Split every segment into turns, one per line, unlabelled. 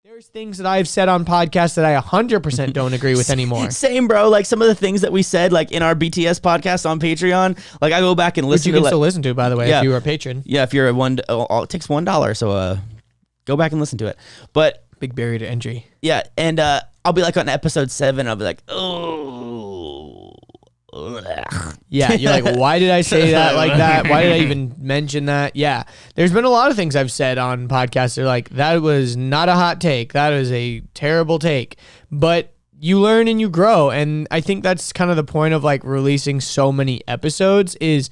There's things that I've said on podcasts that I 100% don't agree with anymore.
Same, bro. Like some of the things that we said, like in our BTS podcast on Patreon, like I go back and listen
Which you can still listen to, by the way, if you are a patron.
Yeah, if you're a it takes $1, so go back and listen to it. But
big barrier to entry.
Yeah, and I'll be like on episode 7, I'll be like, oh.
Yeah, you're like, why did I say that like that? Why did I even mention that? Yeah, there's been a lot of things I've said on podcasts. They're like, that was not a hot take. That is a terrible take. But you learn and you grow. And I think that's kind of the point of like releasing so many episodes is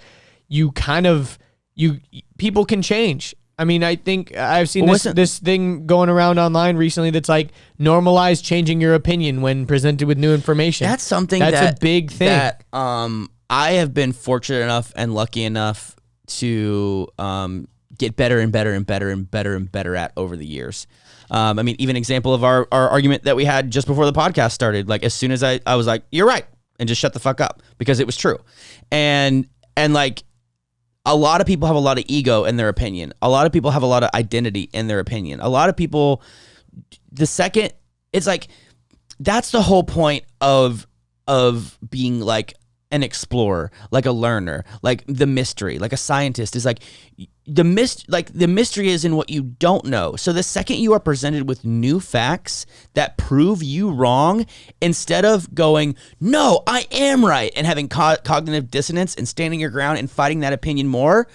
people can change. I mean, I think I've seen this thing going around online recently that's like normalize changing your opinion when presented with new information.
That's something
that's a big thing.
That I have been fortunate enough and lucky enough to get better and better and better and better and better at over the years. I mean, even example of our argument that we had just before the podcast started. Like as soon as I was like, "You're right," and just shut the fuck up because it was true, and like. A lot of people have a lot of ego in their opinion. A lot of people have a lot of identity in their opinion. A lot of people, it's like, that's the whole point of being like an explorer, like a learner, like the mystery, like a scientist is like the mystery is in what you don't know. So the second you are presented with new facts that prove you wrong, instead of going, no, I am right, and having cognitive dissonance and standing your ground and fighting that opinion more,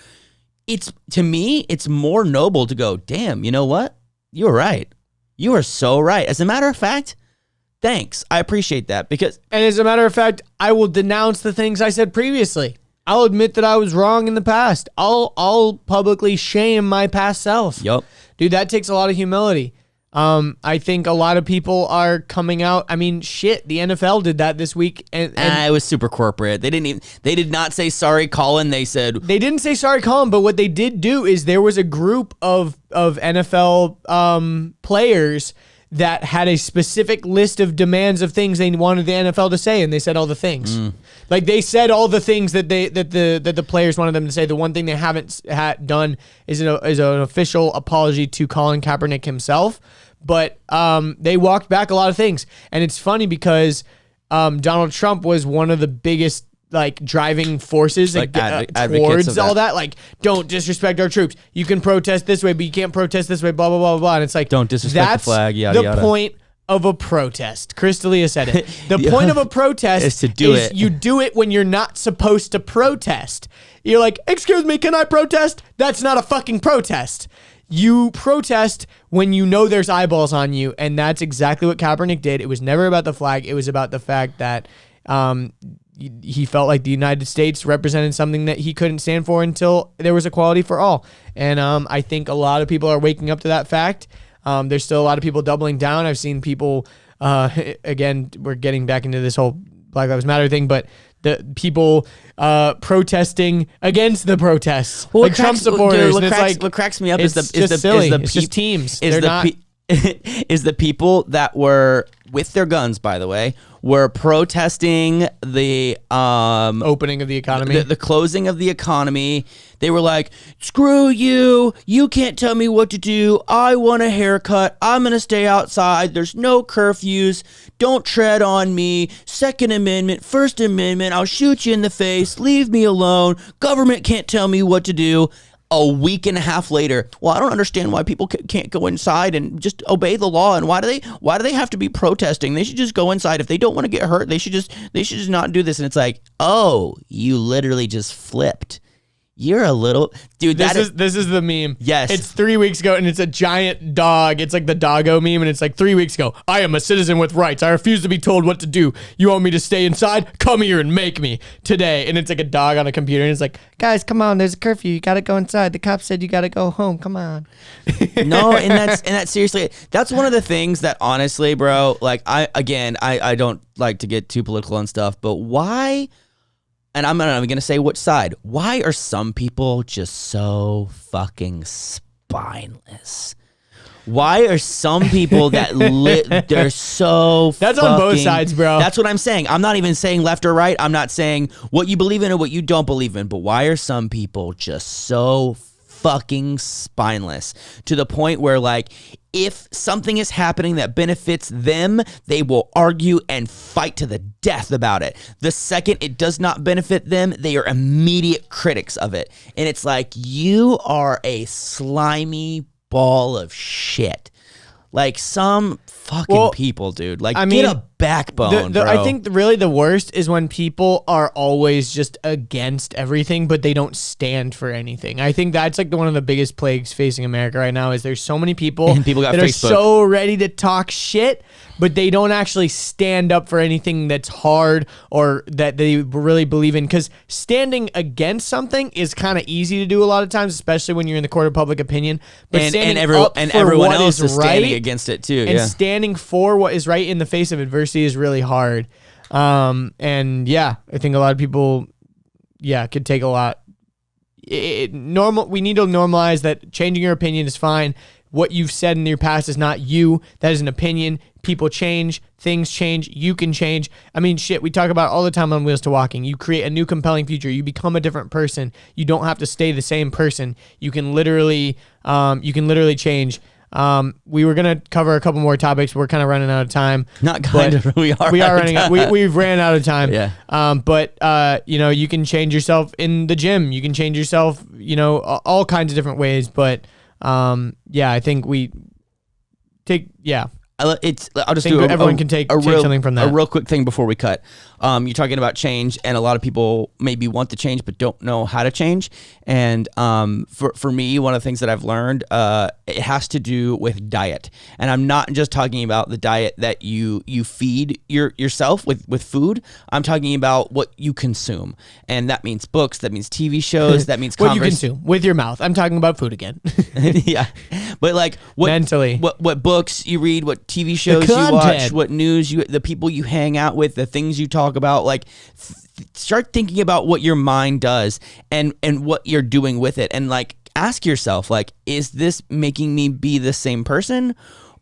to me, it's more noble to go, damn, you know what? You were right. You are so right. As a matter of fact, thanks. I appreciate that
and as a matter of fact, I will denounce the things I said previously. I'll admit that I was wrong in the past. I'll publicly shame my past self.
Yep.
Dude, that takes a lot of humility. I think a lot of people are coming out. I mean, shit, the NFL did that this week. And
it was super corporate. They did not say sorry, Colin. They
didn't say sorry, Colin, but what they did do is there was a group of NFL players that had a specific list of demands of things they wanted the NFL to say, and they said all the things. Like they said all the things that the players wanted them to say. The one thing they haven't done is an official apology to Colin Kaepernick himself, but they walked back a lot of things. And it's funny because Donald Trump was one of the biggest like driving forces
like
towards all that. Like, don't disrespect our troops. You can protest this way, but you can't protest this way, blah, blah, blah, blah. And it's like,
don't disrespect the flag, yada,
yada. The point of a protest. Chris D'Elia said it. The point of a protest
is to do it.
You do it when you're not supposed to protest. You're like, excuse me, can I protest? That's not a fucking protest. You protest when you know there's eyeballs on you, and that's exactly what Kaepernick did. It was never about the flag. It was about the fact that he felt like the United States represented something that he couldn't stand for until there was equality for all. And I think a lot of people are waking up to that fact. There's still a lot of people doubling down. I've seen people, again, we're getting back into this whole Black Lives Matter thing, but the people protesting against the protests,
well,
like Trump supporters.
What cracks me up is
just teams.
Is the people that were with their guns, by the way, were protesting the
opening of the economy,
the closing of the economy. They were like, screw you, you can't tell me what to do. I want a haircut. I'm going to stay outside. There's no curfews. Don't tread on me. Second Amendment, First Amendment, I'll shoot you in the face. Leave me alone. Government can't tell me what to do. A week and a half later, well, I don't understand why people can't go inside and just obey the law. And why do they have to be protesting? They should just go inside. If they don't want to get hurt, they should just not do this. And it's like, oh, you literally just flipped. You're a little dude.
This is the meme.
Yes,
it's 3 weeks ago, and it's a giant dog. It's like the doggo meme, and it's like 3 weeks ago. I am a citizen with rights. I refuse to be told what to do. You want me to stay inside? Come here and make me today. And it's like a dog on a computer, and it's like, guys, come on. There's a curfew. You gotta go inside. The cop said you gotta go home. Come on.
No, and that's seriously. That's one of the things that honestly, bro. Like I don't like to get too political and stuff, but why? And I'm not even going to say which side. Why are some people just so fucking spineless? Why are some people that they're so
That's
fucking,
on both sides, bro.
That's what I'm saying. I'm not even saying left or right. I'm not saying what you believe in or what you don't believe in. But why are some people just so fucking spineless to the point where, like, if something is happening that benefits them, they will argue and fight to the death about it. The second it does not benefit them, they are immediate critics of it. And it's like, you are a slimy ball of shit. Like, some fucking people, dude. Like, I mean, get a backbone, bro.
I think really the worst is when people are always just against everything, but they don't stand for anything. I think that's like one of the biggest plagues facing America right now is there's so many people,
and people got
that
Facebook.
Are so ready to talk shit, but they don't actually stand up for anything that's hard or that they really believe in. Because standing against something is kind of easy to do a lot of times, especially when you're in the court of public opinion. But
everyone else is standing against it too.
And standing for what is right in the face of adversity is really hard. And yeah, I think a lot of people, could take a lot. We need to normalize that changing your opinion is fine. What you've said in your past is not you. That is an opinion. People change. Things change. You can change. I mean, shit, we talk about all the time on Wheels to Walking. You create a new compelling future. You become a different person. You don't have to stay the same person. You can literally change. We were going to cover a couple more topics. We're kind of running out of time.
We are
running out. We've ran out of time.
Yeah.
But you can change yourself in the gym. You can change yourself, all kinds of different ways. But I think we take,
I'll just
everyone can take something from that.
A real quick thing before we cut. You're talking about change, and a lot of people maybe want to change but don't know how to change. And for me, one of the things that I've learned, it has to do with diet. And I'm not just talking about the diet that you feed yourself with food. I'm talking about what you consume, and that means books, that means TV shows, that means
what you consume with your mouth. I'm talking about food again.
Yeah, but like
mentally,
what books you read, what TV shows you watch, what news the people you hang out with, the things you talk about, like start thinking about what your mind does and what you're doing with it, and like ask yourself, like, is this making me be the same person,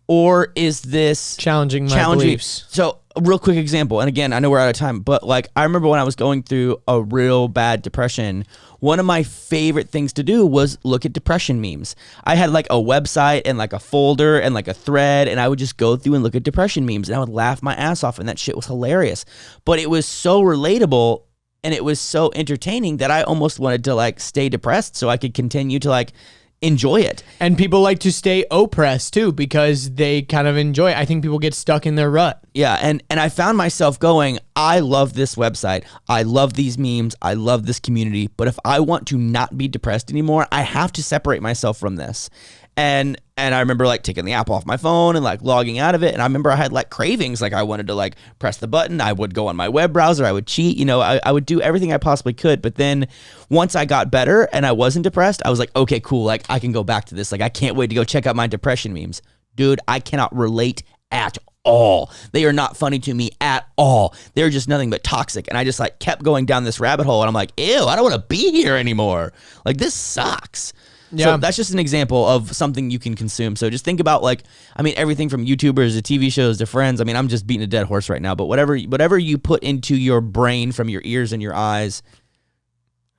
or is this
challenging my beliefs?
So a real quick example, and again, I know we're out of time, but like I remember when I was going through a real bad depression, one of my favorite things to do was look at depression memes. I had like a website and like a folder and like a thread, and I would just go through and look at depression memes, and I would laugh my ass off, and that shit was hilarious. But it was so relatable and it was so entertaining that I almost wanted to like stay depressed so I could continue to like enjoy it.
And people like to stay oppressed too because they kind of enjoy it. I think people get stuck in their rut.
Yeah, and I found myself going, I love this website. I love these memes. I love this community. But if I want to not be depressed anymore, I have to separate myself from this. And I remember like taking the app off my phone and like logging out of it. And I remember I had like cravings. Like I wanted to like press the button. I would go on my web browser. I would cheat. I would do everything I possibly could. But then once I got better and I wasn't depressed, I was like, okay, cool. Like I can go back to this. Like I can't wait to go check out my depression memes. Dude, I cannot relate at all. They are not funny to me at all. They're just nothing but toxic. And I just like kept going down this rabbit hole. And I'm like, ew, I don't want to be here anymore. Like this sucks. Yeah. So that's just an example of something you can consume. So just think about like, I mean, everything from YouTubers to TV shows to friends. I mean, I'm just beating a dead horse right now, but whatever you put into your brain from your ears and your eyes.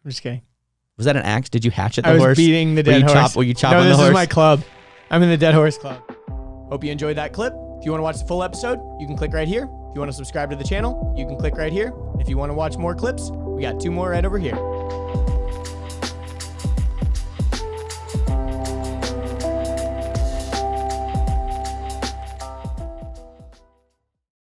I'm just kidding.
Was that an axe? Did you hatchet the
horse?
I
was beating the dead horse.
Were you chopping the horse?
No, this is my club. I'm in the Dead Horse Club. Hope you enjoyed that clip. If you want to watch the full episode, you can click right here. If you want to subscribe to the channel, you can click right here. If you want to watch more clips, we got 2 more right over here.